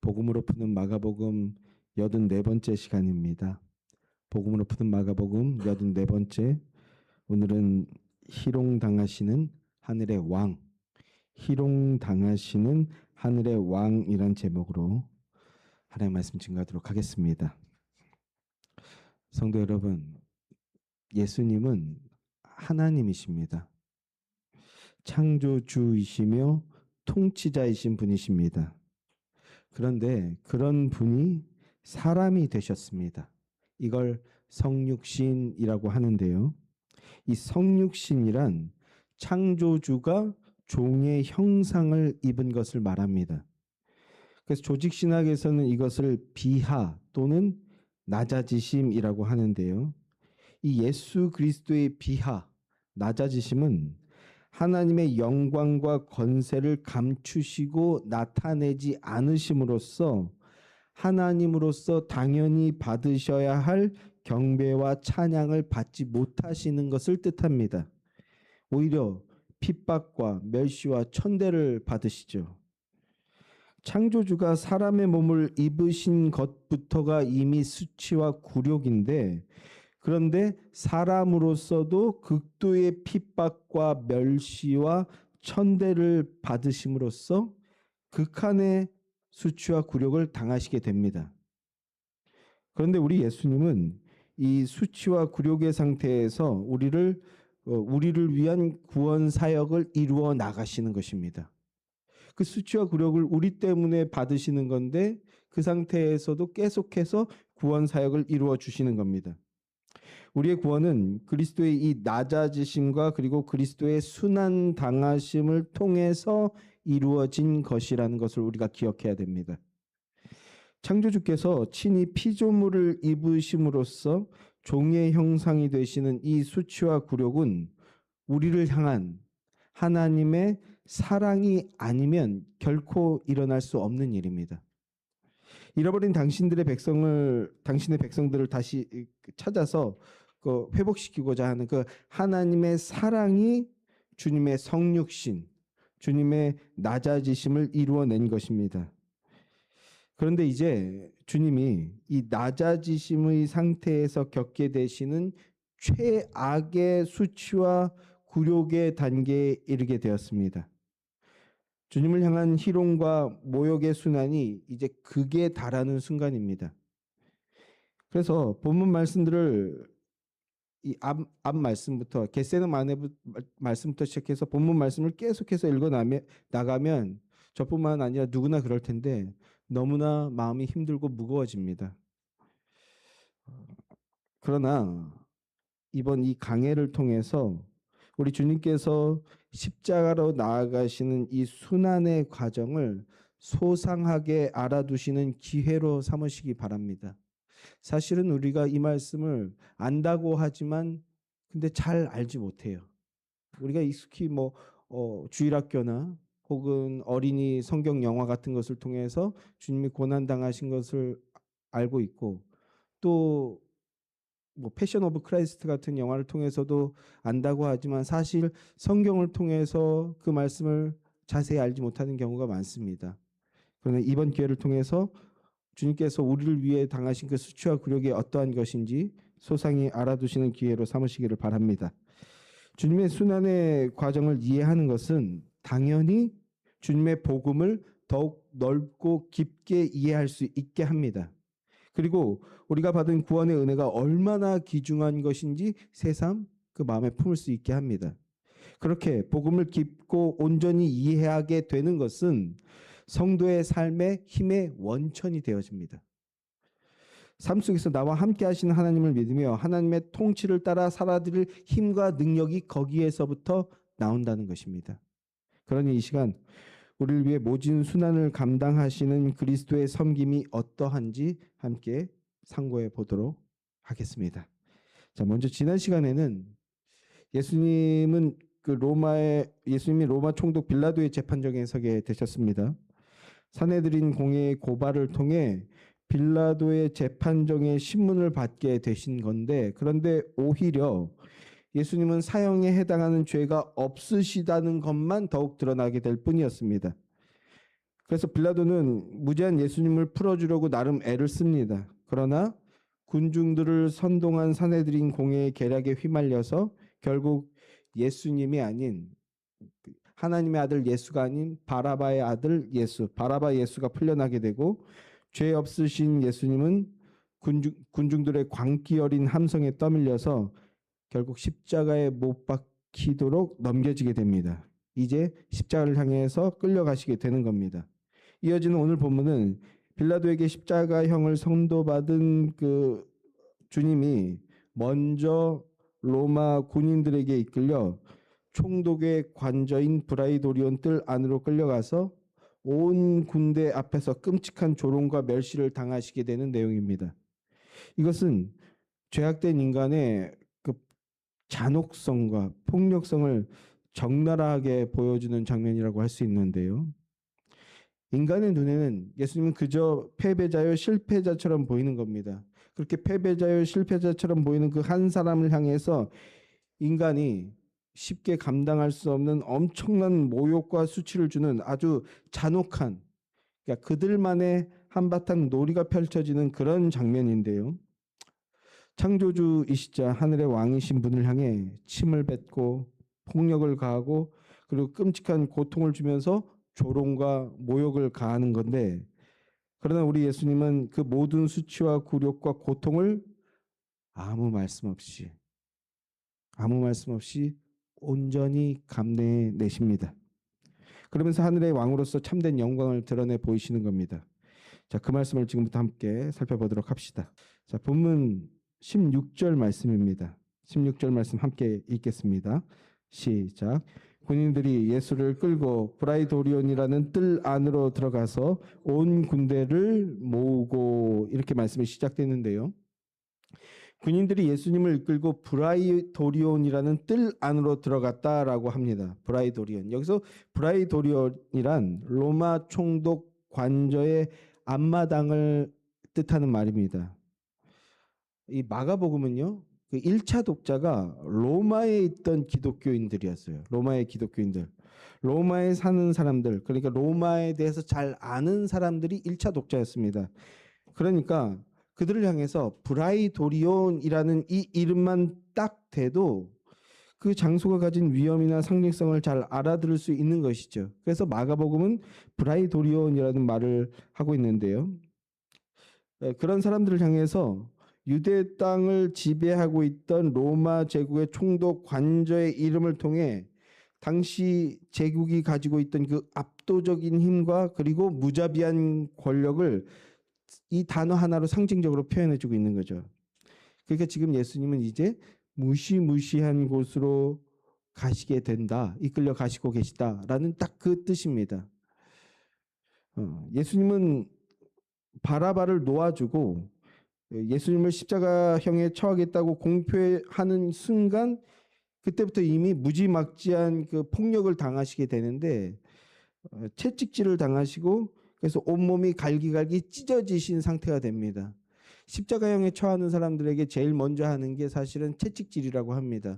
복음으로 푸는 마가복음 84번째 시간입니다. 복음으로 푸는 마가복음 84번째. 오늘은 희롱당하시는 하늘의 왕, 희롱당하시는 하늘의 왕이란 제목으로 하나님의 말씀 증거하도록 하겠습니다. 성도 여러분, 예수님은 하나님이십니다. 창조주이시며 통치자이신 분이십니다. 그런데 그런 분이 사람이 되셨습니다. 이걸 성육신이라고 하는데요. 이 성육신이란 창조주가 종의 형상을 입은 것을 말합니다. 그래서 조직신학에서는 이것을 비하 또는 낮아지심이라고 하는데요. 이 예수 그리스도의 비하, 낮아지심은 하나님의 영광과 권세를 감추시고 나타내지 않으심으로써 하나님으로서 당연히 받으셔야 할 경배와 찬양을 받지 못하시는 것을 뜻합니다. 오히려 핍박과 멸시와 천대를 받으시죠. 창조주가 사람의 몸을 입으신 것부터가 이미 수치와 굴욕인데, 그런데 사람으로서도 극도의 핍박과 멸시와 천대를 받으심으로써 극한의 수치와 굴욕을 당하시게 됩니다. 그런데 우리 예수님은 이 수치와 굴욕의 상태에서 우리를 위한 구원 사역을 이루어 나가시는 것입니다. 그 수치와 굴욕을 우리 때문에 받으시는 건데 그 상태에서도 계속해서 구원 사역을 이루어 주시는 겁니다. 우리의 구원은 그리스도의 이 낮아지심과 그리고 그리스도의 순환 당하심을 통해서 이루어진 것이라는 것을 우리가 기억해야 됩니다. 창조주께서 친히 피조물을 입으심으로써 종의 형상이 되시는 이 수치와 굴욕은 우리를 향한 하나님의 사랑이 아니면 결코 일어날 수 없는 일입니다. 잃어버린 당신의 백성들을 다시 찾아서 회복시키고자 하는 그 하나님의 사랑이 주님의 성육신, 주님의 낮아지심을 이루어낸 것입니다. 그런데 이제 주님이 이 낮아지심의 상태에서 겪게 되시는 최악의 수치와 굴욕의 단계에 이르게 되었습니다. 주님을 향한 희롱과 모욕의 순환이 이제 극에 달하는 순간입니다. 그래서 본문 말씀들을 이 앞 말씀부터 겟세마네 말씀부터 시작해서 본문 말씀을 계속해서 읽어 나가면 저뿐만 아니라 누구나 그럴 텐데 너무나 마음이 힘들고 무거워집니다. 그러나 이번 이 강해를 통해서 우리 주님께서 십자가로 나아가시는 이 순환의 과정을 소상하게 알아두시는 기회로 삼으시기 바랍니다. 사실은 우리가 이 말씀을 안다고 하지만 근데 잘 알지 못해요. 우리가 익숙히 주일학교나 혹은 어린이 성경 영화 같은 것을 통해서 주님이 고난당하신 것을 알고 있고 또 패션 오브 크라이스트 같은 영화를 통해서도 안다고 하지만 사실 성경을 통해서 그 말씀을 자세히 알지 못하는 경우가 많습니다. 그러나 이번 기회를 통해서 주님께서 우리를 위해 당하신 그 수치와 굴욕이 어떠한 것인지 소상히 알아두시는 기회로 삼으시기를 바랍니다. 주님의 순환의 과정을 이해하는 것은 당연히 주님의 복음을 더욱 넓고 깊게 이해할 수 있게 합니다. 그리고 우리가 받은 구원의 은혜가 얼마나 귀중한 것인지 새삼 그 마음에 품을 수 있게 합니다. 그렇게 복음을 깊고 온전히 이해하게 되는 것은 성도의 삶의 힘의 원천이 되어집니다. 삶 속에서 나와 함께 하시는 하나님을 믿으며 하나님의 통치를 따라 살아드릴 힘과 능력이 거기에서부터 나온다는 것입니다. 그러니 이 시간 우리를 위해 모진 순환을 감당하시는 그리스도의 섬김이 어떠한지 함께 상고해 보도록 하겠습니다. 자, 먼저 지난 시간에는 예수님이 로마 총독 빌라도의 재판정에 서게 되셨습니다. 사내들인 공회의 고발을 통해 빌라도의 재판정의 신문을 받게 되신 건데, 그런데 오히려 예수님은 사형에 해당하는 죄가 없으시다는 것만 더욱 드러나게 될 뿐이었습니다. 그래서 빌라도는 무죄한 예수님을 풀어주려고 나름 애를 씁니다. 그러나 군중들을 선동한 사내들인 공회의 계략에 휘말려서 결국 예수님이 아닌 하나님의 아들 예수가 아닌 바라바의 아들 예수, 바라바 예수가 풀려나게 되고 죄 없으신 예수님은 군중들의 광기 어린 함성에 떠밀려서 결국 십자가에 못 박히도록 넘겨지게 됩니다. 이제 십자가를 향해서 끌려가시게 되는 겁니다. 이어지는 오늘 본문은 빌라도에게 십자가형을 선도받은 그 주님이 먼저 로마 군인들에게 이끌려 총독의 관저인 브라이도리온 뜰 안으로 끌려가서 온 군대 앞에서 끔찍한 조롱과 멸시를 당하시게 되는 내용입니다. 이것은 죄악된 인간의 그 잔혹성과 폭력성을 적나라하게 보여주는 장면이라고 할 수 있는데요. 인간의 눈에는 예수님은 그저 패배자요 실패자처럼 보이는 겁니다. 그렇게 패배자요 실패자처럼 보이는 그 한 사람을 향해서 인간이 쉽게 감당할 수 없는 엄청난 모욕과 수치를 주는 아주 잔혹한, 그러니까 그들만의 한바탕 놀이가 펼쳐지는 그런 장면인데요. 창조주이시자 하늘의 왕이신 분을 향해 침을 뱉고 폭력을 가하고 그리고 끔찍한 고통을 주면서 조롱과 모욕을 가하는 건데, 그러나 우리 예수님은 그 모든 수치와 굴욕과 고통을 아무 말씀 없이 온전히 감내해 내십니다. 그러면서 하늘의 왕으로서 참된 영광을 드러내 보이시는 겁니다. 자, 그 말씀을 지금부터 함께 살펴보도록 합시다. 자, 본문 16절 말씀입니다. 16절 말씀 함께 읽겠습니다. 시작. 군인들이 예수를 끌고 브라이도리온이라는 뜰 안으로 들어가서 온 군대를 모으고, 이렇게 말씀이 시작되는데요. 군인들이 예수님을 이끌고 브라이도리온이라는 뜰 안으로 들어갔다라고 합니다. 브라이도리온. 여기서 브라이도리온이란 로마 총독 관저의 앞마당을 뜻하는 말입니다. 이 마가복음은요, 그 1차 독자가 로마에 있던 기독교인들이었어요. 로마의 기독교인들. 로마에 사는 사람들, 그러니까 로마에 대해서 잘 아는 사람들이 1차 독자였습니다. 그러니까 그들을 향해서 브라이도리온이라는 이 이름만 딱 대도 그 장소가 가진 위험이나 상징성을 잘 알아들을 수 있는 것이죠. 그래서 마가복음은 브라이도리온이라는 말을 하고 있는데요. 그런 사람들을 향해서 유대 땅을 지배하고 있던 로마 제국의 총독 관저의 이름을 통해 당시 제국이 가지고 있던 그 압도적인 힘과 그리고 무자비한 권력을 이 단어 하나로 상징적으로 표현해주고 있는 거죠. 그러니까 지금 예수님은 이제 무시무시한 곳으로 가시게 된다, 이끌려 가시고 계시다라는 딱 그 뜻입니다. 예수님은 바라바를 놓아주고 예수님을 십자가형에 처하겠다고 공표하는 순간, 그때부터 이미 무지막지한 그 폭력을 당하시게 되는데, 채찍질을 당하시고 그래서 온몸이 갈기갈기 찢어지신 상태가 됩니다. 십자가형에 처하는 사람들에게 제일 먼저 하는 게 사실은 채찍질이라고 합니다.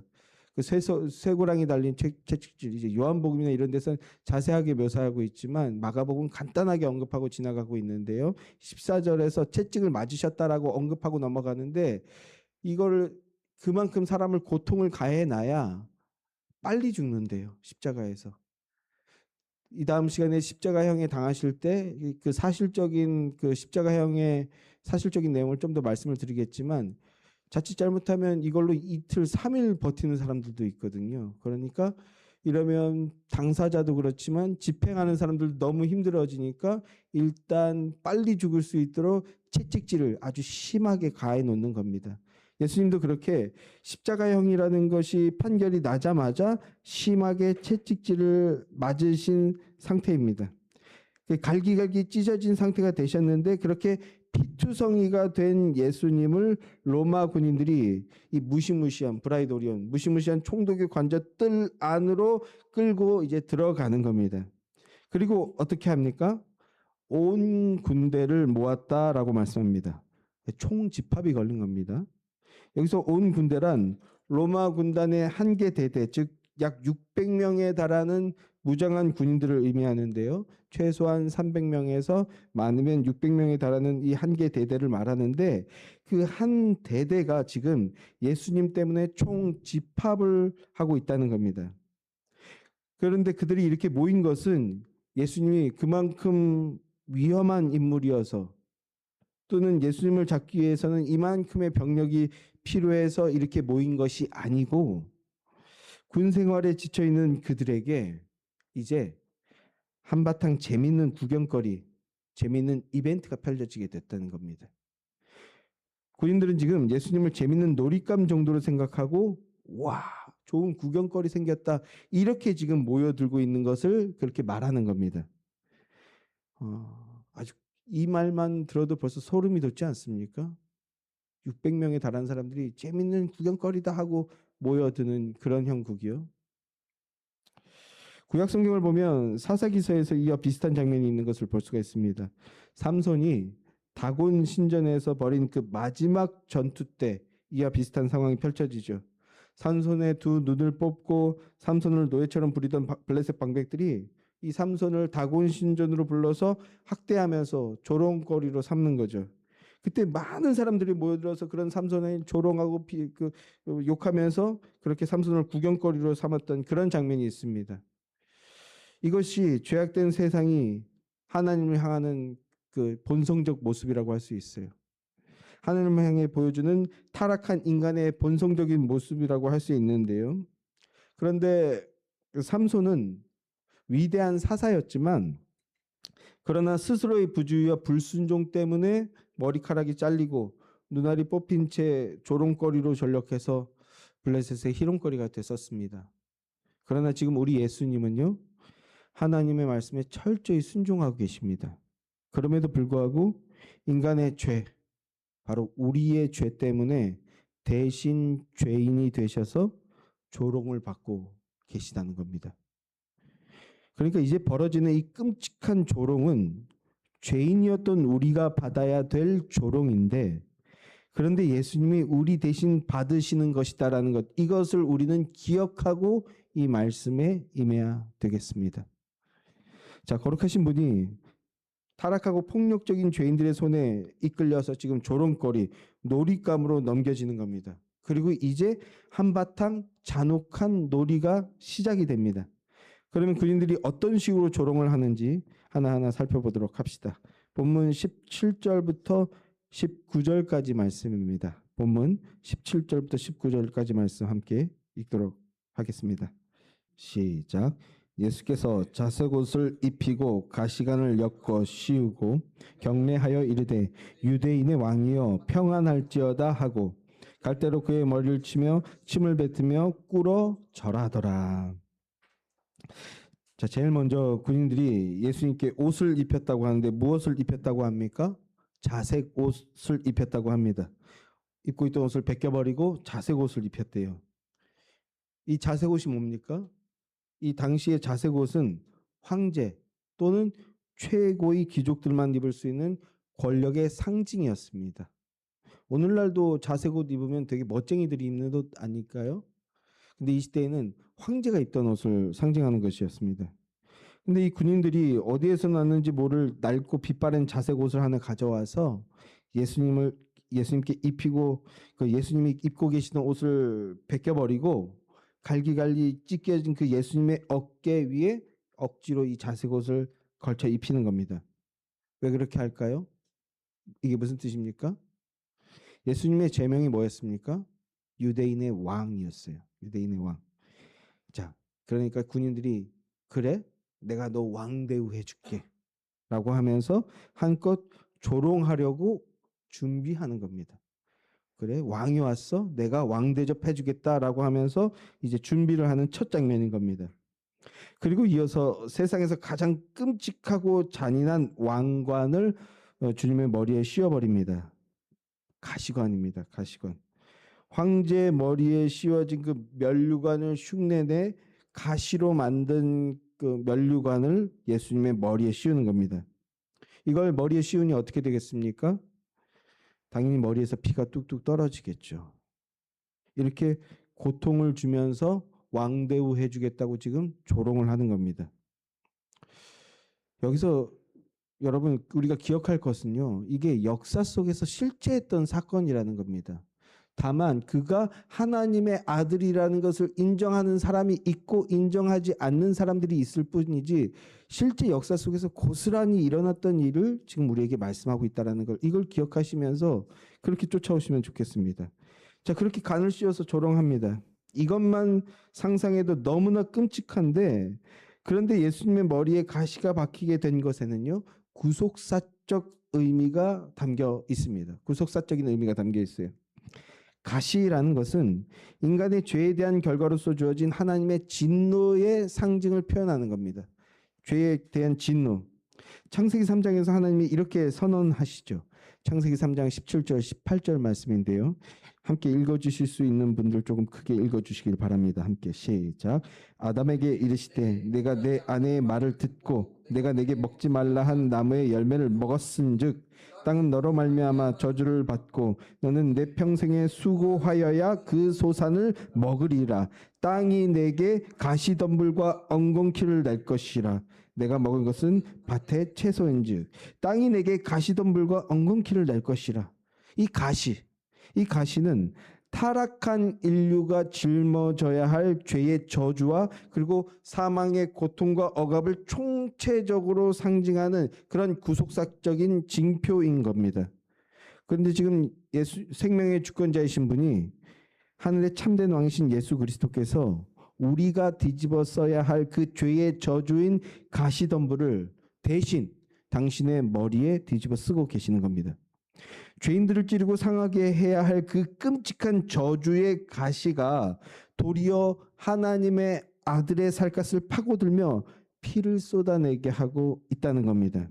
그 쇠고랑이 달린 채찍질, 이제 요한복음이나 이런 데서는 자세하게 묘사하고 있지만 마가복음은 간단하게 언급하고 지나가고 있는데요. 14절에서 채찍을 맞으셨다라고 언급하고 넘어가는데, 이걸 그만큼 사람을 고통을 가해놔야 빨리 죽는데요, 십자가에서. 이 다음 시간에 십자가형에 당하실 때 그 사실적인 그 십자가형의 사실적인 내용을 좀 더 말씀을 드리겠지만, 자칫 잘못하면 이걸로 이틀 3일 버티는 사람들도 있거든요. 그러니까 이러면 당사자도 그렇지만 집행하는 사람들도 너무 힘들어지니까 일단 빨리 죽을 수 있도록 채찍질을 아주 심하게 가해 놓는 겁니다. 예수님도 그렇게 십자가형이라는 것이 판결이 나자마자 심하게 채찍질을 맞으신 상태입니다. 갈기갈기 찢어진 상태가 되셨는데, 그렇게 피투성이가 된 예수님을 로마 군인들이 이 무시무시한 브라이도리온, 무시무시한 총독의 관저 뜰 안으로 끌고 이제 들어가는 겁니다. 그리고 어떻게 합니까? 온 군대를 모았다라고 말씀합니다. 총집합이 걸린 겁니다. 여기서 온 군대란 로마 군단의 한계 대대, 즉 약 600명에 달하는 무장한 군인들을 의미하는데요. 최소한 300명에서 많으면 600명에 달하는 이 한 개 대대를 말하는데 그 한 대대가 지금 예수님 때문에 총 집합을 하고 있다는 겁니다. 그런데 그들이 이렇게 모인 것은 예수님이 그만큼 위험한 인물이어서 또는 예수님을 잡기 위해서는 이만큼의 병력이 필요해서 이렇게 모인 것이 아니고 군 생활에 지쳐 있는 그들에게 이제 한바탕 재밌는 구경거리, 재밌는 이벤트가 펼쳐지게 됐다는 겁니다. 군인들은 지금 예수님을 재밌는 놀잇감 정도로 생각하고 와, 좋은 구경거리 생겼다. 이렇게 지금 모여들고 있는 것을 그렇게 말하는 겁니다. 아주 이 말만 들어도 벌써 소름이 돋지 않습니까? 600명에 달하는 사람들이 재밌는 구경거리다 하고 모여드는 그런 형국이요. 구약 성경을 보면 사사기서에서 이와 비슷한 장면이 있는 것을 볼 수가 있습니다. 삼손이 다곤 신전에서 벌인 그 마지막 전투 때 이와 비슷한 상황이 펼쳐지죠. 삼손의 두 눈을 뽑고 삼손을 노예처럼 부리던 블레셋 방백들이 이 삼손을 다곤 신전으로 불러서 학대하면서 조롱거리로 삼는 거죠. 그때 많은 사람들이 모여들어서 그런 삼손을 조롱하고 욕하면서 그렇게 삼손을 구경거리로 삼았던 그런 장면이 있습니다. 이것이 죄악된 세상이 하나님을 향하는 그 본성적 모습이라고 할 수 있어요. 하나님을 향해 보여주는 타락한 인간의 본성적인 모습이라고 할 수 있는데요. 그런데 삼손은 위대한 사사였지만 그러나 스스로의 부주의와 불순종 때문에 머리카락이 잘리고 눈알이 뽑힌 채 조롱거리로 전락해서 블레셋의 희롱거리가 됐었습니다. 그러나 지금 우리 예수님은요, 하나님의 말씀에 철저히 순종하고 계십니다. 그럼에도 불구하고 인간의 죄, 바로 우리의 죄 때문에 대신 죄인이 되셔서 조롱을 받고 계시다는 겁니다. 그러니까 이제 벌어지는 이 끔찍한 조롱은 죄인이었던 우리가 받아야 될 조롱인데 그런데 예수님이 우리 대신 받으시는 것이다라는 것, 이것을 우리는 기억하고 이 말씀에 임해야 되겠습니다. 자, 거룩하신 분이 타락하고 폭력적인 죄인들의 손에 이끌려서 지금 조롱거리, 놀잇감으로 넘겨지는 겁니다. 그리고 이제 한바탕 잔혹한 놀이가 시작이 됩니다. 그러면 그들이 어떤 식으로 조롱을 하는지 하나하나 살펴보도록 합시다. 본문 17절부터 19절까지 말씀입니다. 본문 17절부터 19절까지 말씀 함께 읽도록 하겠습니다. 시작. 예수께서 자색옷을 입히고 가시관을 엮어 씌우고 경례하여 이르되 유대인의 왕이여 평안할지어다 하고 갈대로 그의 머리를 치며 침을 뱉으며 꿇어 절하더라. 자, 제일 먼저 군인들이 예수님께 옷을 입혔다고 하는데 무엇을 입혔다고 합니까? 자색 옷을 입혔다고 합니다. 입고 있던 옷을 벗겨버리고 자색 옷을 입혔대요. 이 자색 옷이 뭡니까? 이 당시의 자색 옷은 황제 또는 최고의 귀족들만 입을 수 있는 권력의 상징이었습니다. 오늘날도 자색 옷 입으면 되게 멋쟁이들이 입는 옷 아닐까요? 근데 이 시대에는 황제가 입던 옷을 상징하는 것이었습니다. 근데 이 군인들이 어디에서 났는지 모를 낡고 빛바랜 자색 옷을 하나 가져와서 예수님께 입히고 그 예수님이 입고 계시던 옷을 벗겨버리고 갈기갈기 찢겨진 그 예수님의 어깨 위에 억지로 이 자색 옷을 걸쳐 입히는 겁니다. 왜 그렇게 할까요? 이게 무슨 뜻입니까? 예수님의 제명이 뭐였습니까? 유대인의 왕이었어요. 유대인의 왕. 자, 그러니까 군인들이 그래? 내가 너 왕 대우해줄게 라고 하면서 한껏 조롱하려고 준비하는 겁니다. 그래, 왕이 왔어? 내가 왕 대접해주겠다라고 하면서 이제 준비를 하는 첫 장면인 겁니다. 그리고 이어서 세상에서 가장 끔찍하고 잔인한 왕관을 주님의 머리에 씌워버립니다. 가시관입니다. 가시관. 황제 머리에 씌워진 그 면류관을 흉내내 가시로 만든 그 면류관을 예수님의 머리에 씌우는 겁니다. 이걸 머리에 씌우니 어떻게 되겠습니까? 당연히 머리에서 피가 뚝뚝 떨어지겠죠. 이렇게 고통을 주면서 왕대우 해주겠다고 지금 조롱을 하는 겁니다. 여기서 여러분 우리가 기억할 것은요. 이게 역사 속에서 실제했던 사건이라는 겁니다. 다만 그가 하나님의 아들이라는 것을 인정하는 사람이 있고 인정하지 않는 사람들이 있을 뿐이지 실제 역사 속에서 고스란히 일어났던 일을 지금 우리에게 말씀하고 있다는 걸 이걸 기억하시면서 그렇게 쫓아오시면 좋겠습니다. 자, 그렇게 간을 씌워서 조롱합니다. 이것만 상상해도 너무나 끔찍한데 그런데 예수님의 머리에 가시가 박히게 된 것에는요. 구속사적 의미가 담겨 있습니다. 구속사적인 의미가 담겨 있어요. 가시라는 것은 인간의 죄에 대한 결과로서 주어진 하나님의 진노의 상징을 표현하는 겁니다. 죄에 대한 진노. 창세기 3장에서 하나님이 이렇게 선언하시죠. 창세기 3장 17절 18절 말씀인데요. 함께 읽어주실 수 있는 분들 조금 크게 읽어주시길 바랍니다. 함께 시작. 아담에게 이르시되 내가 내 아내의 말을 듣고 내가 내게 먹지 말라 한 나무의 열매를 먹었은즉 땅은 너로 말미암아 저주를 받고 너는 내 평생에 수고하여야 그 소산을 먹으리라. 땅이 내게 가시덤불과 엉겅퀴를 낼 것이라. 내가 먹은 것은 밭의 채소인즉 땅이 내게 가시덤불과 엉겅퀴를 낼 것이라. 이 가시는 타락한 인류가 짊어져야 할 죄의 저주와 그리고 사망의 고통과 억압을 총체적으로 상징하는 그런 구속사적인 징표인 겁니다. 그런데 지금 예수 생명의 주권자이신 분이 하늘의 참된 왕이신 예수 그리스도께서 우리가 뒤집어 써야 할 그 죄의 저주인 가시덤불을 대신 당신의 머리에 뒤집어 쓰고 계시는 겁니다. 죄인들을 찌르고 상하게 해야 할 그 끔찍한 저주의 가시가 도리어 하나님의 아들의 살갗을 파고들며 피를 쏟아내게 하고 있다는 겁니다.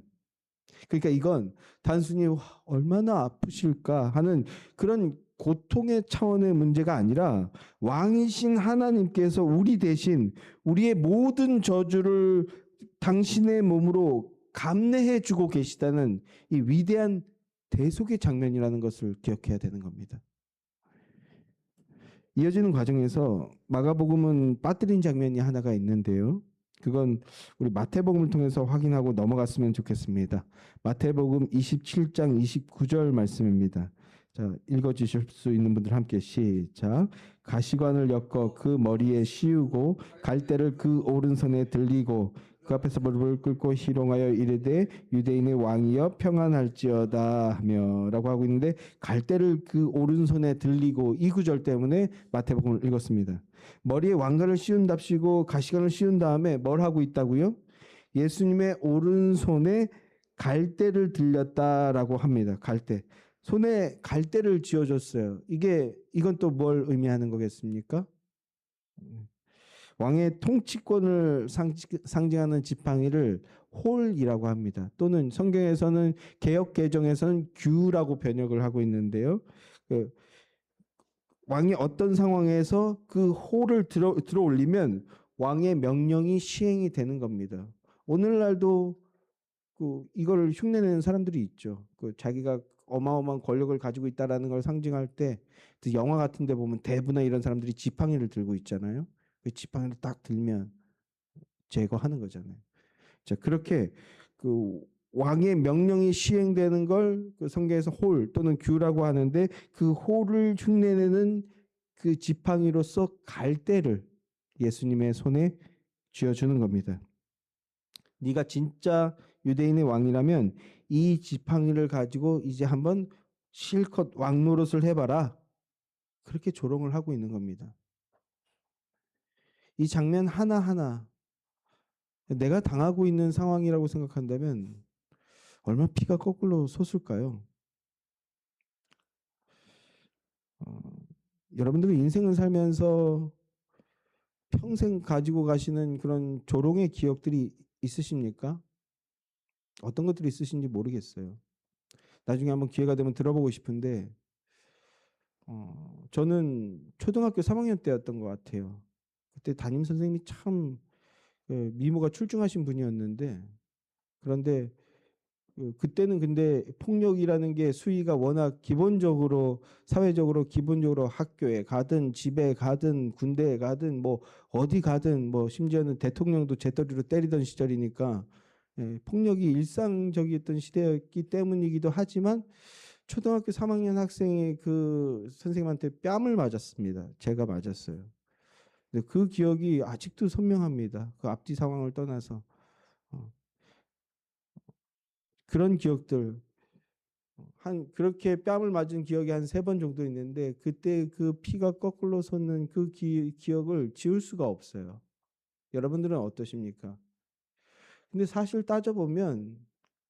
그러니까 이건 단순히 얼마나 아프실까 하는 그런 고통의 차원의 문제가 아니라 왕이신 하나님께서 우리 대신 우리의 모든 저주를 당신의 몸으로 감내해 주고 계시다는 이 위대한 대속의 장면이라는 것을 기억해야 되는 겁니다. 이어지는 과정에서 마가복음은 빠뜨린 장면이 하나가 있는데요. 그건 우리 마태복음을 통해서 확인하고 넘어갔으면 좋겠습니다. 마태복음 27장 29절 말씀입니다. 자, 읽어주실 수 있는 분들 함께 시작. 가시관을 엮어 그 머리에 씌우고 갈대를 그 오른손에 들리고 그 앞에서 무릎을 꿇고 희롱하여 이르되 유대인의 왕이여 평안할지어다 하며 라고 하고 있는데 갈대를 그 오른손에 들리고 이 구절 때문에 마태복음을 읽었습니다. 머리에 왕관을 씌운답시고 가시관을 씌운 다음에 뭘 하고 있다고요? 예수님의 오른손에 갈대를 들렸다라고 합니다. 갈대. 손에 갈대를 쥐어줬어요. 이건 또 뭘 의미하는 거겠습니까? 왕의 통치권을 상징하는 지팡이를 홀이라고 합니다. 또는 성경에서는 개역 개정에서는 규라고 번역을 하고 있는데요. 왕이 어떤 상황에서 그 홀을 들어 올리면 왕의 명령이 시행이 되는 겁니다. 오늘날도 이걸 흉내내는 사람들이 있죠. 자기가 어마어마한 권력을 가지고 있다라는 걸 상징할 때 영화 같은 데 보면 대부나 이런 사람들이 지팡이를 들고 있잖아요. 그 지팡이를 딱 들면 제거하는 거잖아요. 자, 그렇게 그 왕의 명령이 시행되는 걸 그 성경에서 홀 또는 규라고 하는데 그 홀을 흉내내는 그 지팡이로서 갈대를 예수님의 손에 쥐어주는 겁니다. 네가 진짜 유대인의 왕이라면 이 지팡이를 가지고 이제 한번 실컷 왕 노릇을 해봐라. 그렇게 조롱을 하고 있는 겁니다. 이 장면 하나하나 내가 당하고 있는 상황이라고 생각한다면 얼마나 피가 거꾸로 솟을까요? 여러분들은 인생을 살면서 평생 가지고 가시는 그런 조롱의 기억들이 있으십니까? 어떤 것들이 있으신지 모르겠어요. 나중에 한번 기회가 되면 들어보고 싶은데 저는 초등학교 3학년 때였던 것 같아요. 그때 담임 선생님이 참 미모가 출중하신 분이었는데 그런데 그때는 근데 폭력이라는 게 수위가 워낙 기본적으로 사회적으로 기본적으로 학교에 가든 집에 가든 군대에 가든 뭐 어디 가든 뭐 심지어는 대통령도 재떨이로 때리던 시절이니까 폭력이 일상적이었던 시대였기 때문이기도 하지만 초등학교 3학년 학생이 그 선생님한테 뺨을 맞았습니다. 제가 맞았어요. 근데 그 기억이 아직도 선명합니다. 그 앞뒤 상황을 떠나서 어, 그런 기억들 한 그렇게 뺨을 맞은 기억이 한 3번 정도 있는데 그때 그 피가 거꾸로 솟는 그 기억을 지울 수가 없어요. 여러분들은 어떠십니까? 근데 사실 따져보면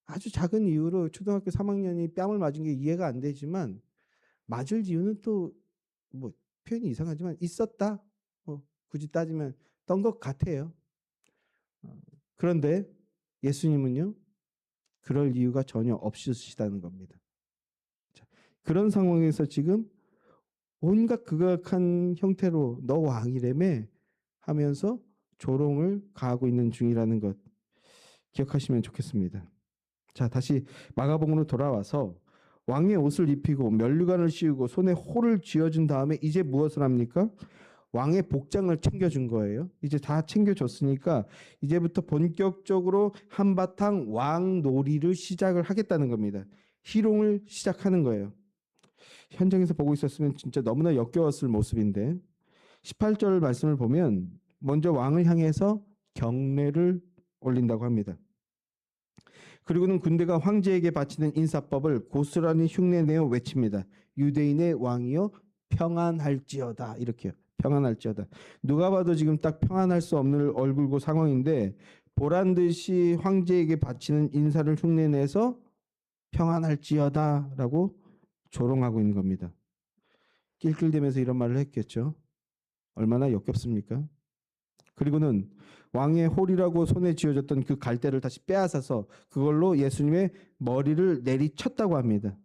아주 작은 이유로 초등학교 3학년이 뺨을 맞은 게 이해가 안 되지만 맞을 이유는 또 뭐 표현이 이상하지만 있었다. 굳이 따지면 던 것 같아요. 어, 그런데 예수님은요 그럴 이유가 전혀 없으시다는 겁니다. 자, 그런 상황에서 지금 온갖 극악한 형태로 너 왕이래매 하면서 조롱을 가하고 있는 중이라는 것 기억하시면 좋겠습니다. 자, 다시 마가복음으로 돌아와서 왕의 옷을 입히고 면류관을 씌우고 손에 호를 쥐어준 다음에 이제 무엇을 합니까? 왕의 복장을 챙겨준 거예요. 이제 다 챙겨줬으니까 이제부터 본격적으로 한바탕 왕놀이를 시작을 하겠다는 겁니다. 희롱을 시작하는 거예요. 현장에서 보고 있었으면 진짜 너무나 역겨웠을 모습인데 18절 말씀을 보면 먼저 왕을 향해서 경례를 올린다고 합니다. 그리고는 군대가 황제에게 바치는 인사법을 고스란히 흉내내어 외칩니다. 유대인의 왕이여 평안할지어다. 이렇게요. 평안할지어다. 누가 봐도 지금 딱 평안할 수 없는 얼굴고 상황인데 보란 듯이 황제에게 바치는 인사를 흉내내서 평안할지어다라고 조롱하고 있는 겁니다. 낄낄대면서 이런 말을 했겠죠. 얼마나 역겹습니까? 그리고는 왕의 홀이라고 손에 쥐어졌던 그 갈대를 다시 빼앗아서 그걸로 예수님의 머리를 내리쳤다고 합니다.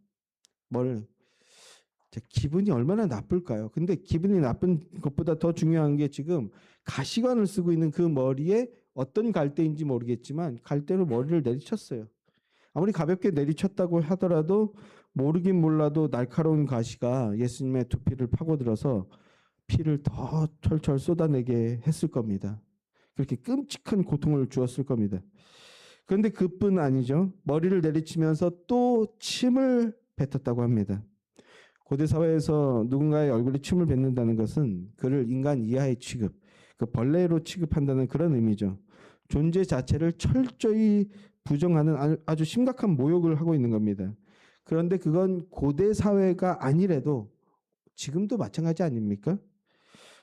기분이 얼마나 나쁠까요? 근데 기분이 나쁜 것보다 더 중요한 게 지금 가시관을 쓰고 있는 그 머리에 어떤 갈대인지 모르겠지만 갈대로 머리를 내리쳤어요. 아무리 가볍게 내리쳤다고 하더라도 모르긴 몰라도 날카로운 가시가 예수님의 두피를 파고들어서 피를 더 철철 쏟아내게 했을 겁니다. 그렇게 끔찍한 고통을 주었을 겁니다. 그런데 그뿐 아니죠. 머리를 내리치면서 또 침을 뱉었다고 합니다. 고대 사회에서 누군가의 얼굴에 침을 뱉는다는 것은 그를 인간 이하의 취급, 그 벌레로 취급한다는 그런 의미죠. 존재 자체를 철저히 부정하는 아주 심각한 모욕을 하고 있는 겁니다. 그런데 그건 고대 사회가 아니래도 지금도 마찬가지 아닙니까?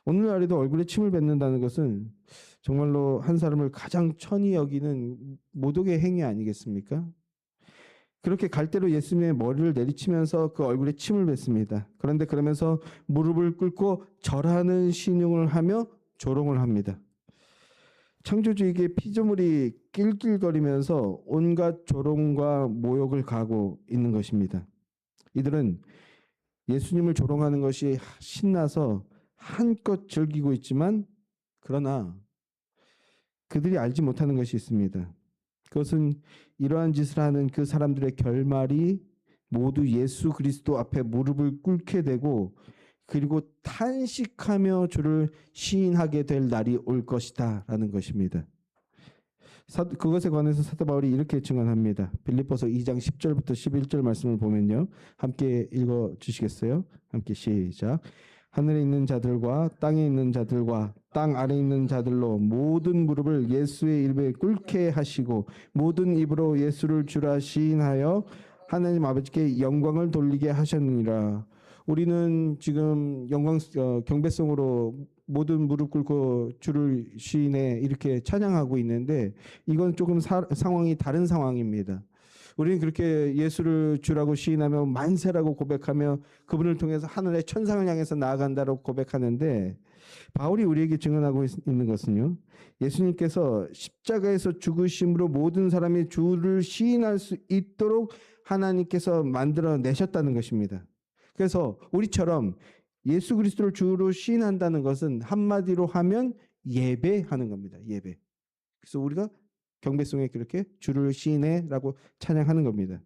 오늘날에도 얼굴에 침을 뱉는다는 것은 정말로 한 사람을 가장 천히 여기는 모독의 행위 아니겠습니까? 그렇게 갈대로 예수님의 머리를 내리치면서 그 얼굴에 침을 뱉습니다. 그런데 그러면서 무릎을 꿇고 절하는 신용을 하며 조롱을 합니다. 창조주에게 피조물이 낄낄거리면서 온갖 조롱과 모욕을 가하고 있는 것입니다. 이들은 예수님을 조롱하는 것이 신나서 한껏 즐기고 있지만 그러나 그들이 알지 못하는 것이 있습니다. 그것은 이러한 짓을 하는 그 사람들의 결말이 모두 예수 그리스도 앞에 무릎을 꿇게 되고 그리고 탄식하며 주를 시인하게 될 날이 올 것이다 라는 것입니다. 그것에 관해서 사도 바울이 이렇게 증언합니다. 빌립보서 2장 10절부터 11절 말씀을 보면요. 함께 읽어주시겠어요? 함께 시작. 하늘에 있는 자들과 땅에 있는 자들과 땅 아래에 있는 자들로 모든 무릎을 예수의 이름에 꿇게 하시고 모든 입으로 예수를 주라 시인하여 하나님 아버지께 영광을 돌리게 하셨느니라. 우리는 지금 경배성으로 모든 무릎 꿇고 주를 시인해 이렇게 찬양하고 있는데 이건 조금 상황이 다른 상황입니다. 우리는 그렇게 예수를 주라고 시인하며 만세라고 고백하며 그분을 통해서 하늘의 천상을 향해서 나아간다고 고백하는데 바울이 우리에게 증언하고 있는 것은요. 예수님께서 십자가에서 죽으심으로 모든 사람이 주를 시인할 수 있도록 하나님께서 만들어내셨다는 것입니다. 그래서 우리처럼 예수 그리스도를 주로 시인한다는 것은 한마디로 하면 예배하는 겁니다. 예배. 그래서 우리가 경배송에 그렇게 주를 시인해라고 찬양하는 겁니다.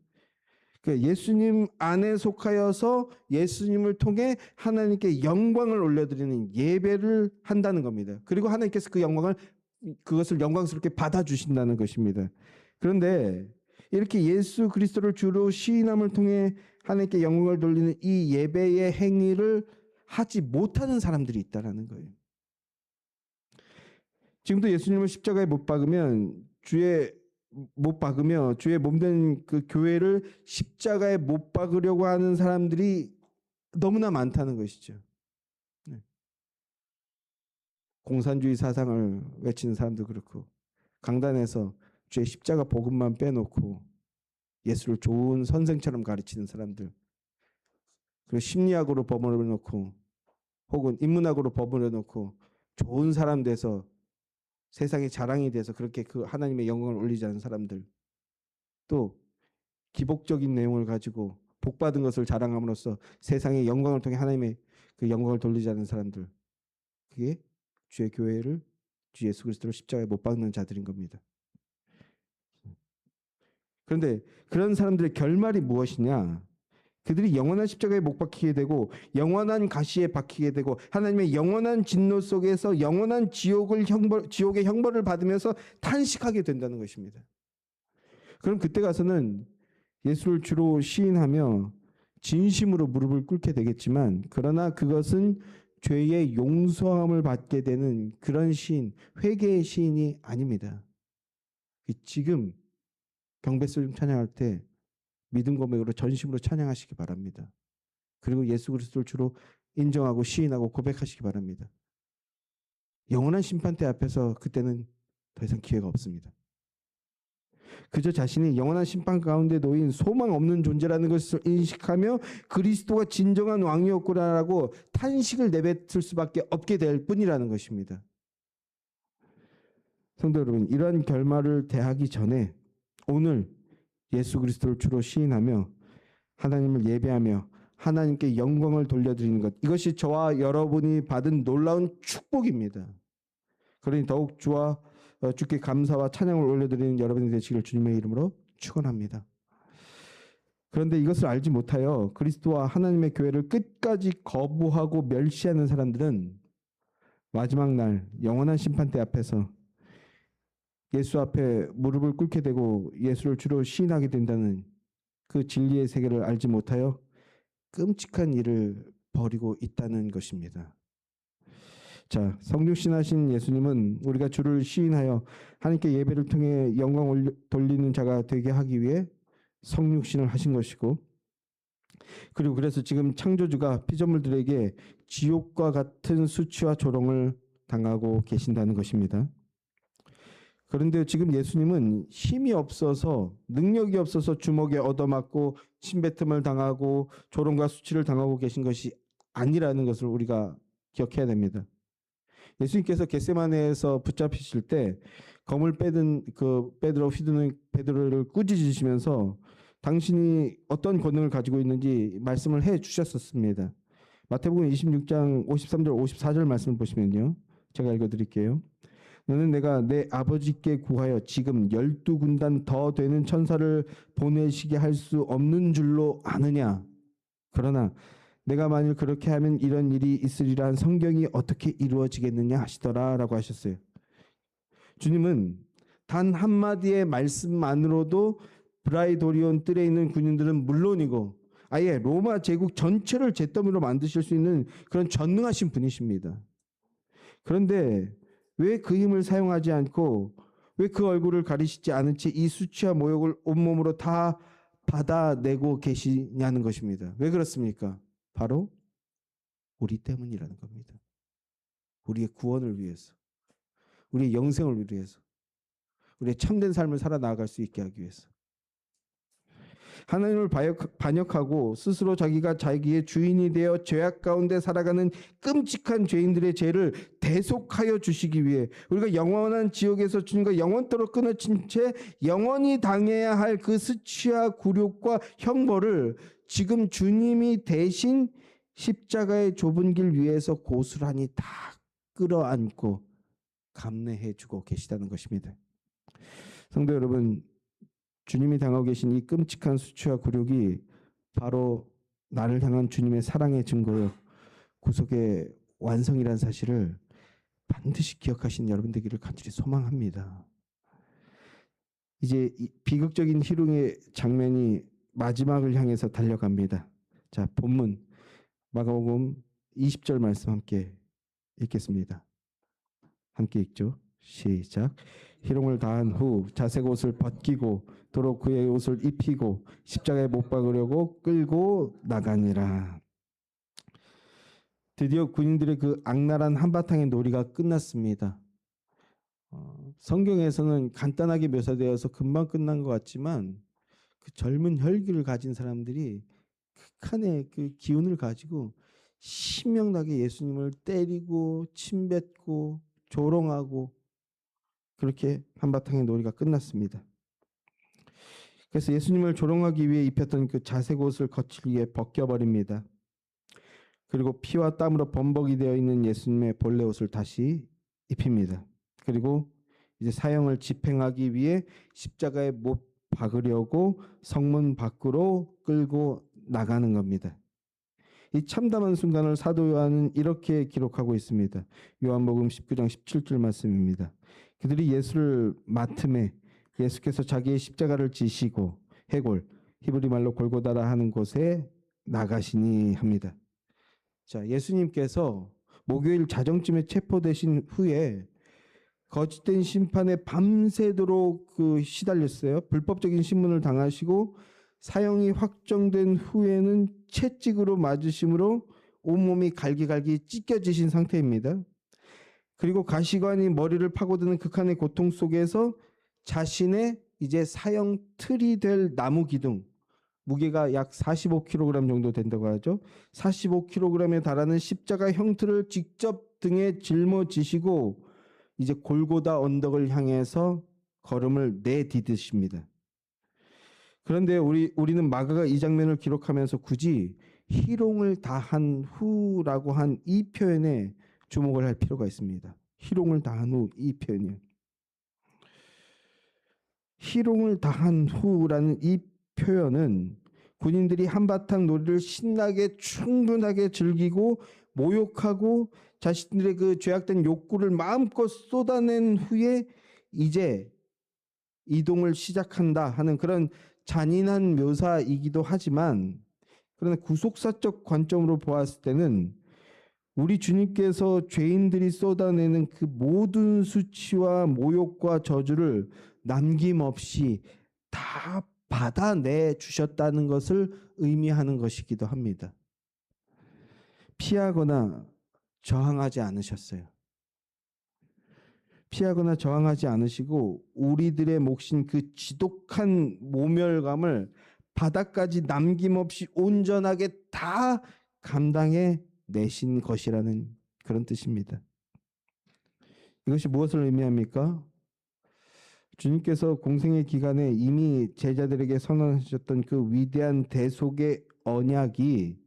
그러니까 예수님 안에 속하여서 예수님을 통해 하나님께 영광을 올려드리는 예배를 한다는 겁니다. 그리고 하나님께서 그것을 영광스럽게 받아주신다는 것입니다. 그런데 이렇게 예수 그리스도를 주로 시인함을 통해 하나님께 영광을 돌리는 이 예배의 행위를 하지 못하는 사람들이 있다는 거예요. 지금도 예수님을 십자가에 못 박으며 주의 몸된 그 교회를 십자가에 못 박으려고 하는 사람들이 너무나 많다는 것이죠. 네. 공산주의 사상을 외치는 사람도 그렇고, 강단에서 주의 십자가 복음만 빼놓고 예수를 좋은 선생처럼 가르치는 사람들, 그리고 심리학으로 버무려 놓고 혹은 인문학으로 버무려 놓고 좋은 사람 돼서 세상의 자랑이 돼서 그렇게 그 하나님의 영광을 올리지 않은 사람들, 또 기복적인 내용을 가지고 복받은 것을 자랑함으로써 세상의 영광을 통해 하나님의 그 영광을 돌리지 않는 사람들, 그게 주의 교회를, 주 예수 그리스도를 십자가에 못 박는 자들인 겁니다. 그런데 그런 사람들의 결말이 무엇이냐? 그들이 영원한 십자가에 못 박히게 되고 영원한 가시에 박히게 되고 하나님의 영원한 진노 속에서 영원한 지옥의 형벌을 받으면서 탄식하게 된다는 것입니다. 그럼 그때 가서는 예수를 주로 시인하며 진심으로 무릎을 꿇게 되겠지만, 그러나 그것은 죄의 용서함을 받게 되는 그런 시인, 회개의 시인이 아닙니다. 지금 경배송 찬양할 때 믿음 고백으로 전심으로 찬양하시기 바랍니다. 그리고 예수 그리스도를 주로 인정하고 시인하고 고백하시기 바랍니다. 영원한 심판대 앞에서 그때는 더 이상 기회가 없습니다. 그저 자신이 영원한 심판 가운데 놓인 소망 없는 존재라는 것을 인식하며 그리스도가 진정한 왕이었구나라고 탄식을 내뱉을 수밖에 없게 될 뿐이라는 것입니다. 성도 여러분, 이러한 결말을 대하기 전에 오늘 예수 그리스도를 주로 시인하며 하나님을 예배하며 하나님께 영광을 돌려드리는 것, 이것이 저와 여러분이 받은 놀라운 축복입니다. 그러니 더욱 주께 감사와 찬양을 올려드리는 여러분이 되시길 주님의 이름으로 축원합니다. 그런데 이것을 알지 못하여 그리스도와 하나님의 교회를 끝까지 거부하고 멸시하는 사람들은 마지막 날 영원한 심판대 앞에서 예수 앞에 무릎을 꿇게 되고 예수를 주로 시인하게 된다는 그 진리의 세계를 알지 못하여 끔찍한 일을 벌이고 있다는 것입니다. 자, 성육신하신 예수님은 우리가 주를 시인하여 하나님께 예배를 통해 영광을 돌리는 자가 되게 하기 위해 성육신을 하신 것이고, 그리고 그래서 지금 창조주가 피조물들에게 지옥과 같은 수치와 조롱을 당하고 계신다는 것입니다. 그런데 지금 예수님은 힘이 없어서, 능력이 없어서 주먹에 얻어맞고 침뱉음을 당하고 조롱과 수치를 당하고 계신 것이 아니라는 것을 우리가 기억해야 됩니다. 예수님께서 겟세마네에서 붙잡히실 때 검을 빼든 그 베드로를 꾸짖으시면서 당신이 어떤 권능을 가지고 있는지 말씀을 해 주셨었습니다. 마태복음 26장 53절 54절 말씀을 보시면요, 제가 읽어드릴게요. 너는 내가 내 아버지께 구하여 지금 12군단 더 되는 천사를 보내시게 할 수 없는 줄로 아느냐? 그러나 내가 만일 그렇게 하면 이런 일이 있으리라 한 성경이 어떻게 이루어지겠느냐 하시더라 라고 하셨어요. 주님은 단 한마디의 말씀만으로도 브라이도리온 뜰에 있는 군인들은 물론이고 아예 로마 제국 전체를 잿더미로 만드실 수 있는 그런 전능하신 분이십니다. 그런데 왜 그 힘을 사용하지 않고 왜 그 얼굴을 가리시지 않은 채 이 수치와 모욕을 온몸으로 다 받아내고 계시냐는 것입니다. 왜 그렇습니까? 바로 우리 때문이라는 겁니다. 우리의 구원을 위해서, 우리의 영생을 위해서, 우리의 참된 삶을 살아나갈 수 있게 하기 위해서. 하나님을 반역하고 스스로 자기가 자기의 주인이 되어 죄악 가운데 살아가는 끔찍한 죄인들의 죄를 대속하여 주시기 위해 우리가 영원한 지옥에서 주님과 영원토록 끊어진 채 영원히 당해야 할 그 수치와 굴욕과 형벌을 지금 주님이 대신 십자가의 좁은 길 위에서 고스란히 다 끌어안고 감내해 주고 계시다는 것입니다. 성도 여러분, 주님이 당하고 계신 이 끔찍한 수치와 굴욕이 바로 나를 향한 주님의 사랑의 증거요, 구속의 완성이라는 사실을 반드시 기억하시는 여러분 되기를 간절히 소망합니다. 이제 이 비극적인 희롱의 장면이 마지막을 향해서 달려갑니다. 자, 본문 마가복음 20절 말씀 함께 읽겠습니다. 함께 읽죠. 시작. 희롱을 다한 후 자색 옷을 벗기고 도로 그의 옷을 입히고 십자가에 못 박으려고 끌고 나가니라. 드디어 군인들의 그 악랄한 한바탕의 놀이가 끝났습니다. 성경에서는 간단하게 묘사되어서 금방 끝난 것 같지만 그 젊은 혈기를 가진 사람들이 극한의 그 기운을 가지고 신명나게 예수님을 때리고 침뱉고 조롱하고 그렇게 한바탕의 놀이가 끝났습니다. 그래서 예수님을 조롱하기 위해 입혔던 그 자색 옷을 거칠게 벗겨버립니다. 그리고 피와 땀으로 범벅이 되어 있는 예수님의 본래 옷을 다시 입힙니다. 그리고 이제 사형을 집행하기 위해 십자가에 못 박으려고 성문 밖으로 끌고 나가는 겁니다. 이 참담한 순간을 사도 요한은 이렇게 기록하고 있습니다. 요한복음 19장 17절 말씀입니다. 그들이 예수를 맡음에 예수께서 자기의 십자가를 지시고 해골, 히브리 말로 골고다라 하는 곳에 나가시니 합니다. 자, 예수님께서 목요일 자정쯤에 체포되신 후에 거짓된 심판에 밤새도록 시달렸어요. 불법적인 신문을 당하시고 사형이 확정된 후에는 채찍으로 맞으심으로 온몸이 갈기갈기 찢겨지신 상태입니다. 그리고 가시관이 머리를 파고드는 극한의 고통 속에서 자신의 이제 사형 틀이 될 나무 기둥, 무게가 약 45kg 정도 된다고 하죠. 45kg에 달하는 십자가 형틀을 직접 등에 짊어지시고 이제 골고다 언덕을 향해서 걸음을 내디디십니다. 그런데 우리는 마가가 이 장면을 기록하면서 굳이 희롱을 다한 후라고 한 이 표현에 주목을 할 필요가 있습니다. 희롱을 다한 후 이 표현이요. 희롱을 다한 후라는 이 표현은 군인들이 한바탕 놀이를 신나게 충분하게 즐기고 모욕하고 자신들의 그 죄악된 욕구를 마음껏 쏟아낸 후에 이제 이동을 시작한다 하는 그런 잔인한 묘사이기도 하지만, 그러나 구속사적 관점으로 보았을 때는 우리 주님께서 죄인들이 쏟아내는 그 모든 수치와 모욕과 저주를 남김없이 다 받아내 주셨다는 것을 의미하는 것이기도 합니다. 피하거나 저항하지 않으셨어요. 피하거나 저항하지 않으시고 우리들의 몫인 그 지독한 모멸감을 바닥까지 남김없이 온전하게 다 감당해 내신 것이라는 그런 뜻입니다. 이것이 무엇을 의미합니까? 주님께서 공생의 기간에 이미 제자들에게 선언하셨던 그 위대한 대속의 언약이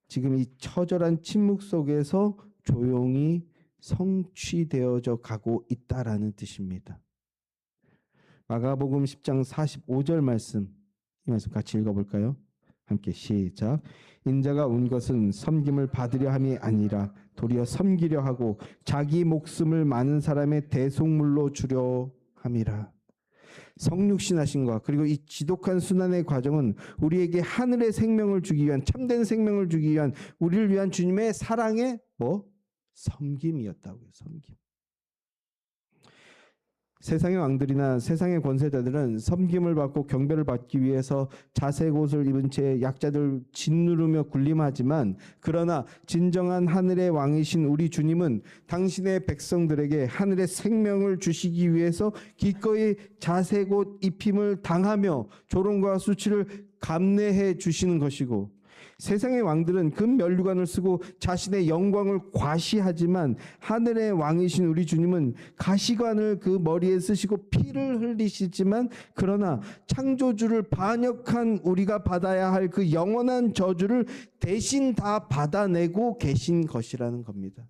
지금 이 처절한 침묵 속에서 조용히 성취되어져 가고 있다라는 뜻입니다. 마가복음 10장 45절 말씀, 이 말씀 같이 읽어볼까요? 함께 시작. 인자가 온 것은 섬김을 받으려 함이 아니라 도리어 섬기려 하고 자기 목숨을 많은 사람의 대속물로 주려 함이라. 성육신하신과 그리고 이 지독한 순환의 과정은 우리에게 하늘의 생명을 주기 위한, 참된 생명을 주기 위한, 우리를 위한 주님의 사랑의 섬김이었다고요. 섬김. 세상의 왕들이나 세상의 권세자들은 섬김을 받고 경배를 받기 위해서 자색 옷을 입은 채 약자들 짓누르며 군림하지만, 그러나 진정한 하늘의 왕이신 우리 주님은 당신의 백성들에게 하늘의 생명을 주시기 위해서 기꺼이 자색 옷 입힘을 당하며 조롱과 수치를 감내해 주시는 것이고, 세상의 왕들은 금 면류관을 쓰고 자신의 영광을 과시하지만 하늘의 왕이신 우리 주님은 가시관을 그 머리에 쓰시고 피를 흘리시지만, 그러나 창조주를 반역한 우리가 받아야 할 그 영원한 저주를 대신 다 받아내고 계신 것이라는 겁니다.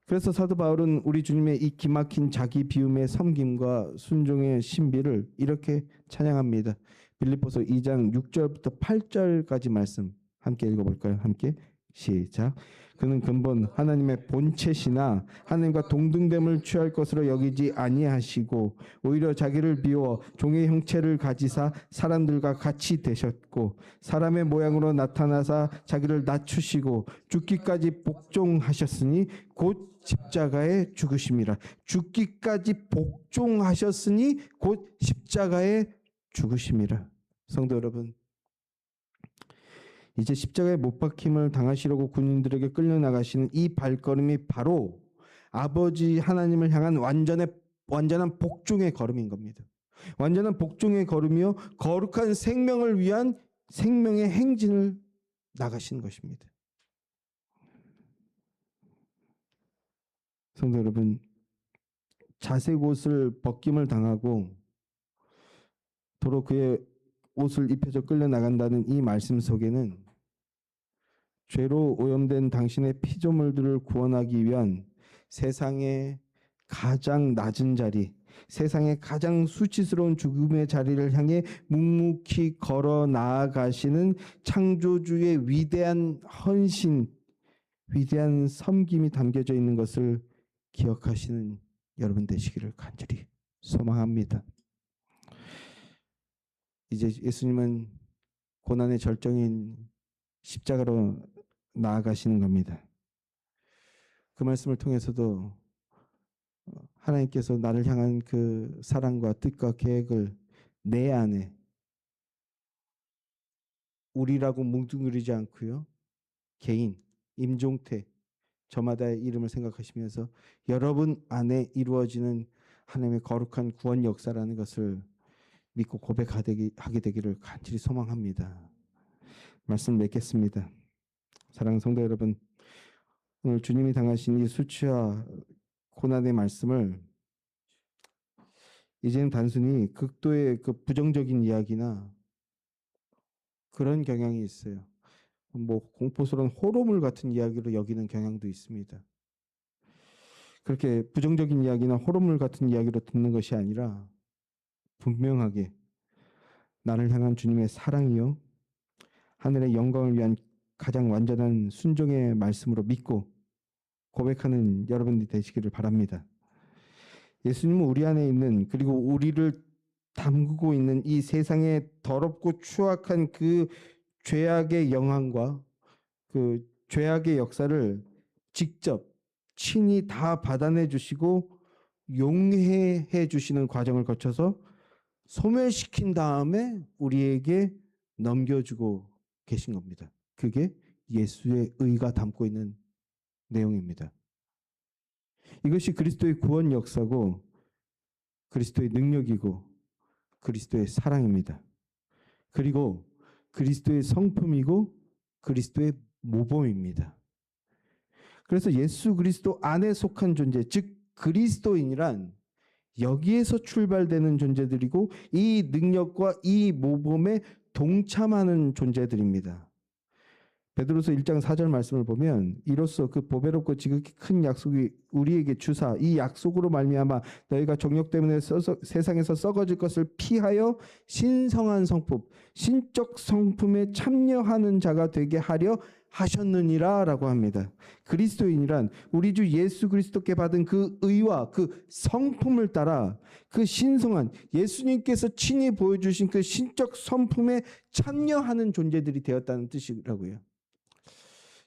그래서 사도 바울은 우리 주님의 이 기막힌 자기 비움의 섬김과 순종의 신비를 이렇게 찬양합니다. 빌립보서 2장 6절부터 8절까지 말씀 함께 읽어볼까요? 함께 시작. 그는 근본 하나님의 본체시나 하나님과 동등됨을 취할 것으로 여기지 아니하시고 오히려 자기를 비워 종의 형체를 가지사 사람들과 같이 되셨고 사람의 모양으로 나타나사 자기를 낮추시고 죽기까지 복종하셨으니 곧 십자가에 죽으심이라. 죽기까지 복종하셨으니 곧 십자가에 죽으심이라. 성도 여러분, 이제 십자가에 못 박힘을 당하시려고 군인들에게 끌려나가시는 이 발걸음이 바로 아버지 하나님을 향한 완전한 복종의 걸음인 겁니다. 완전한 복종의 걸음이요, 거룩한 생명을 위한 생명의 행진을 나가시는 것입니다. 성도 여러분, 자색 옷을 벗김을 당하고 도로 그의 옷을 입혀져 끌려나간다는 이 말씀 속에는 죄로 오염된 당신의 피조물들을 구원하기 위한 세상의 가장 낮은 자리, 세상의 가장 수치스러운 죽음의 자리를 향해 묵묵히 걸어 나아가시는 창조주의 위대한 헌신, 위대한 섬김이 담겨져 있는 것을 기억하시는 여러분 되시기를 간절히 소망합니다. 이제 예수님은 고난의 절정인 십자가로 나아가시는 겁니다. 그 말씀을 통해서도 하나님께서 나를 향한 그 사랑과 뜻과 계획을 내 안에 우리라고 뭉뚱그리지 않고요. 개인, 임종태, 저마다의 이름을 생각하시면서 여러분 안에 이루어지는 하나님의 거룩한 구원 역사라는 것을 믿고 고백하게 되기를 간절히 소망합니다. 말씀 맺겠습니다. 사랑하는 성도 여러분, 오늘 주님이 당하신 이 수치와 고난의 말씀을 이제는 단순히 극도의 그 부정적인 이야기나 그런 경향이 있어요. 뭐 공포스러운 호러물 같은 이야기로 여기는 경향도 있습니다. 그렇게 부정적인 이야기나 호러물 같은 이야기로 듣는 것이 아니라 분명하게 나를 향한 주님의 사랑이요, 하늘의 영광을 위한 가장 완전한 순종의 말씀으로 믿고 고백하는 여러분들이 되시기를 바랍니다. 예수님은 우리 안에 있는, 그리고 우리를 담그고 있는 이 세상의 더럽고 추악한 그 죄악의 영향과 그 죄악의 역사를 직접 친히 다 받아내 주시고 용해해 주시는 과정을 거쳐서 소멸시킨 다음에 우리에게 넘겨주고 계신 겁니다. 그게 예수의 의가 담고 있는 내용입니다. 이것이 그리스도의 구원 역사고 그리스도의 능력이고 그리스도의 사랑입니다. 그리고 그리스도의 성품이고 그리스도의 모범입니다. 그래서 예수 그리스도 안에 속한 존재, 즉 그리스도인이란 여기에서 출발되는 존재들이고 이 능력과 이 모범에 동참하는 존재들입니다. 베드로서 1장 4절 말씀을 보면 이로써 그 보배롭고 지극히 큰 약속이 우리에게 주사 이 약속으로 말미암아 너희가 정욕 때문에 세상에서 썩어질 것을 피하여 신성한 성품, 신적 성품에 참여하는 자가 되게 하려 하셨느니라 라고 합니다. 그리스도인이란 우리 주 예수 그리스도께 받은 그 의와 그 성품을 따라 그 신성한 예수님께서 친히 보여주신 그 신적 성품에 참여하는 존재들이 되었다는 뜻이라고요.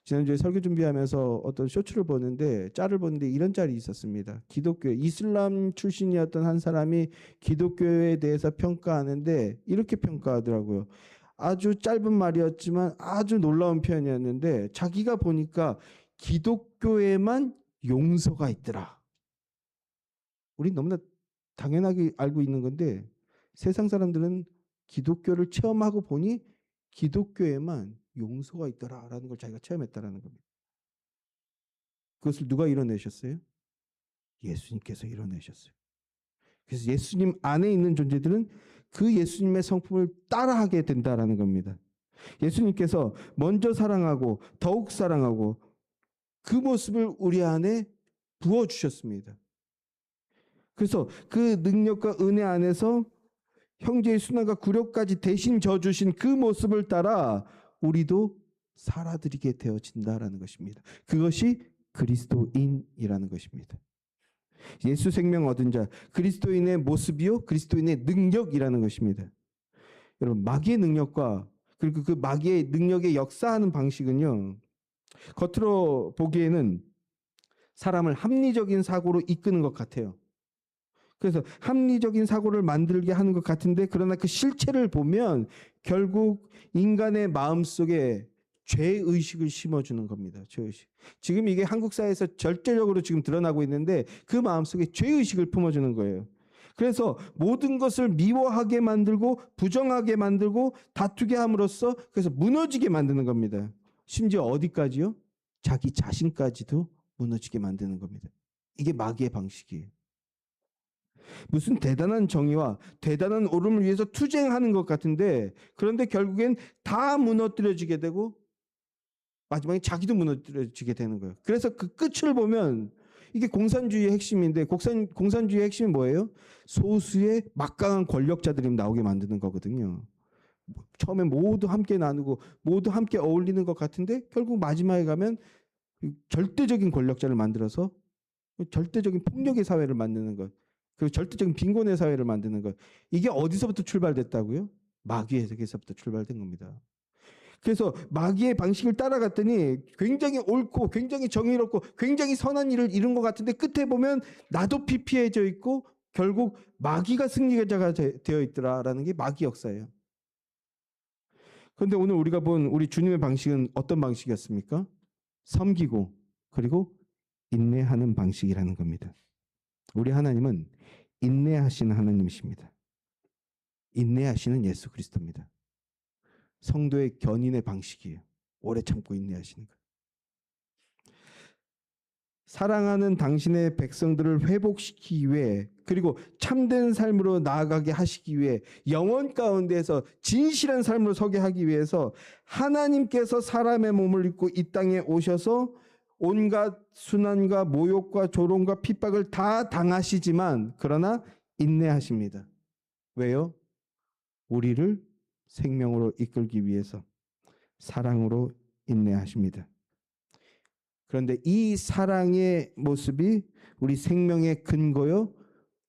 지난주에 설교 준비하면서 어떤 쇼츠를 보는데 짤을 보는데 이런 짤이 있었습니다. 기독교 이슬람 출신이었던 한 사람이 기독교에 대해서 평가하는데 이렇게 평가하더라고요. 아주 짧은 말이었지만 아주 놀라운 표현이었는데 자기가 보니까 기독교에만 용서가 있더라. 우린 너무나 당연하게 알고 있는 건데 세상 사람들은 기독교를 체험하고 보니 기독교에만 용서가 있더라라는 걸 자기가 체험했다라는 겁니다. 그것을 누가 이뤄내셨어요? 예수님께서 이뤄내셨어요. 그래서 예수님 안에 있는 존재들은 그 예수님의 성품을 따라하게 된다라는 겁니다. 예수님께서 먼저 사랑하고 더욱 사랑하고 그 모습을 우리 안에 부어주셨습니다. 그래서 그 능력과 은혜 안에서 형제의 순환과 굴욕까지 대신 져주신 그 모습을 따라 우리도 살아드리게 되어진다라는 것입니다. 그것이 그리스도인이라는 것입니다. 예수 생명 얻은 자, 그리스도인의 모습이요 그리스도인의 능력이라는 것입니다. 여러분, 마귀의 능력과 그리고 그 마귀의 능력의 역사하는 방식은요, 겉으로 보기에는 사람을 합리적인 사고로 이끄는 것 같아요. 그래서 합리적인 사고를 만들게 하는 것 같은데, 그러나 그 실체를 보면 결국 인간의 마음속에 죄의식을 심어주는 겁니다. 죄의식. 지금 이게 한국 사회에서 절대적으로 지금 드러나고 있는데 그 마음속에 죄의식을 품어주는 거예요. 그래서 모든 것을 미워하게 만들고 부정하게 만들고 다투게 함으로써 그래서 무너지게 만드는 겁니다. 심지어 어디까지요? 자기 자신까지도 무너지게 만드는 겁니다. 이게 마귀의 방식이에요. 무슨 대단한 정의와 대단한 옳음을 위해서 투쟁하는 것 같은데, 그런데 결국엔 다 무너뜨려지게 되고 마지막에 자기도 무너뜨려지게 되는 거예요. 그래서 그 끝을 보면 이게 공산주의의 핵심인데, 공산주의의 핵심이 뭐예요? 소수의 막강한 권력자들이 나오게 만드는 거거든요. 처음에 모두 함께 나누고 모두 함께 어울리는 것 같은데 결국 마지막에 가면 절대적인 권력자를 만들어서 절대적인 폭력의 사회를 만드는 것, 그리고 절대적인 빈곤의 사회를 만드는 것. 이게 어디서부터 출발됐다고요? 마귀에서부터 출발된 겁니다. 그래서 마귀의 방식을 따라갔더니 굉장히 옳고 굉장히 정의롭고 굉장히 선한 일을 이룬 것 같은데 끝에 보면 나도 피폐해져 있고 결국 마귀가 승리자가 되어 있더라라는 게 마귀 역사예요. 그런데 오늘 우리가 본 우리 주님의 방식은 어떤 방식이었습니까? 섬기고 그리고 인내하는 방식이라는 겁니다. 우리 하나님은 인내하시는 하나님이십니다. 인내하시는 예수 그리스도입니다. 성도의 견인의 방식이에요. 오래 참고 인내하시는 것. 사랑하는 당신의 백성들을 회복시키기 위해 그리고 참된 삶으로 나아가게 하시기 위해 영원 가운데에서 진실한 삶으로 서게 하기 위해서 하나님께서 사람의 몸을 입고 이 땅에 오셔서 온갖 순환과 모욕과 조롱과 핍박을 다 당하시지만 그러나 인내하십니다. 왜요? 우리를 생명으로 이끌기 위해서 사랑으로 인내하십니다. 그런데 이 사랑의 모습이 우리 생명의 근거요,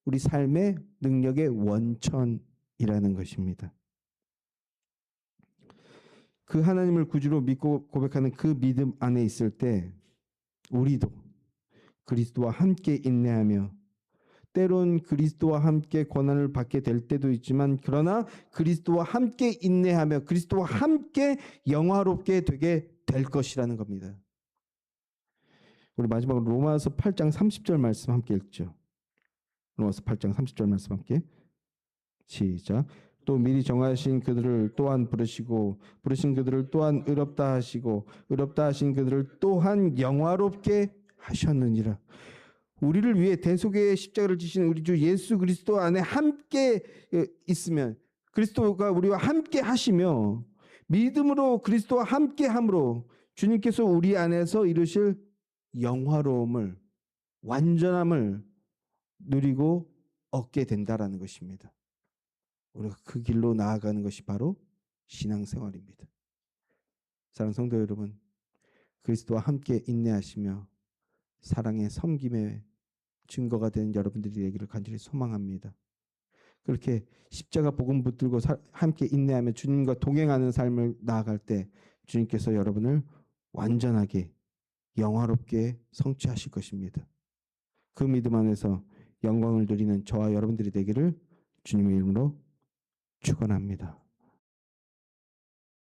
우리 삶의 능력의 원천이라는 것입니다. 그 하나님을 구주로 믿고 고백하는 그 믿음 안에 있을 때 우리도 그리스도와 함께 인내하며 때론 그리스도와 함께 고난을 받게 될 때도 있지만 그러나 그리스도와 함께 인내하며 그리스도와 함께 영화롭게 되게 될 것이라는 겁니다. 우리 마지막으로 로마서 8장 30절 말씀 함께 읽죠. 로마서 8장 30절 말씀 함께 시작. 또 미리 정하신 그들을 또한 부르시고 부르신 그들을 또한 의롭다 하시고 의롭다 하신 그들을 또한 영화롭게 하셨느니라. 우리를 위해 대속의 십자가를 지신 우리 주 예수 그리스도 안에 함께 있으면 그리스도가 우리와 함께 하시며 믿음으로 그리스도와 함께 함으로 주님께서 우리 안에서 이루실 영화로움을 완전함을 누리고 얻게 된다라는 것입니다. 우리가 그 길로 나아가는 것이 바로 신앙생활입니다. 사랑하는 성도 여러분, 그리스도와 함께 인내하시며 사랑의 섬김의 증거가 된 여러분들이 되기를 간절히 소망합니다. 그렇게 십자가 복음 붙들고 함께 인내하며 주님과 동행하는 삶을 나아갈 때 주님께서 여러분을 완전하게 영화롭게 성취하실 것입니다. 그 믿음 안에서 영광을 누리는 저와 여러분들이 되기를 주님의 이름으로 축원합니다.